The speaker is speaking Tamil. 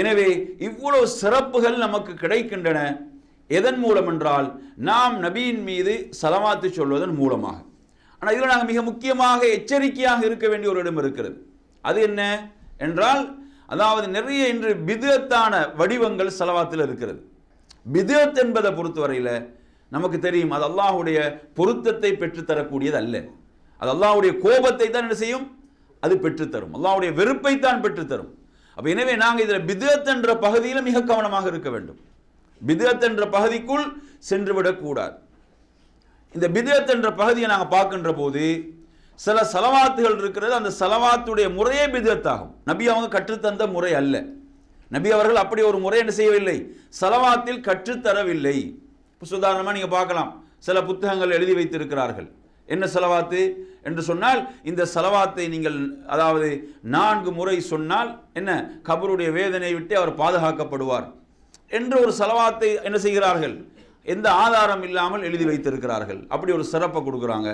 எனவே இவ்வளவு சிறப்புகள் நமக்கு கிடைக்கின்றன. எதன் மூலம் என்றால் நாம் நபியின் மீது ஸலவாத்து சொல்வதன் மூலமாக. ஆனால் இதில் நாங்கள் மிக முக்கியமாக எச்சரிக்கையாக இருக்க வேண்டிய ஒரு இடம் இருக்கிறது. அது என்ன என்றால், அதாவது நிறைய இன்று பித்அத்தான வடிவங்கள் ஸலவாத்தில் இருக்கிறது. பித்அத் என்பதை பொறுத்தவரையில் நமக்கு தெரியும், அது அல்லாஹ்வுடைய பொருத்தத்தை பெற்றுத்தரக்கூடியது அல்ல. அது அல்லாஹ்வுடைய கோபத்தை தான் என்ன செய்யும், அது பெற்றுத்தரும். அல்லாஹ்வுடைய வெறுப்பை தான் பெற்றுத்தரும். அப்போ எனவே நாங்கள் இதில் பித்அத் என்ற பகுதியில் மிக கவனமாக இருக்க வேண்டும். பித்அத் என்ற பகுதிக்குள் சென்று விடக்கூடாது. இந்த பித்அத் என்ற பகுதியை நாங்கள் பார்க்கின்ற போது சில ஸலவாத்துகள் இருக்கிறது. அந்த ஸலவாத்துடைய முறையே பித்அத் ஆகும். நபி அவங்க கற்றுத்தந்த முறை அல்ல. நபி அவர்கள் அப்படி ஒரு முறை என்ன செய்யவில்லை, ஸலவாத்தில் கற்றுத்தரவில்லை. உதாரணமாக நீங்கள் பார்க்கலாம், சில புத்தகங்கள் எழுதி வைத்திருக்கிறார்கள். என்ன ஸலவாத்து என்று சொன்னால், இந்த ஸலவாத்தை நீங்கள் அதாவது 4 முறை சொன்னால் என்ன, கபருடைய வேதனை விட்டு அவர் பாதுகாக்கப்படுவார் என்று ஒரு ஸலவாத்தை என்ன செய்கிறார்கள், எந்த ஆதாரம் இல்லாமல் எழுதி வைத்திருக்கிறார்கள். அப்படி ஒரு சிறப்பை கொடுக்குறாங்க.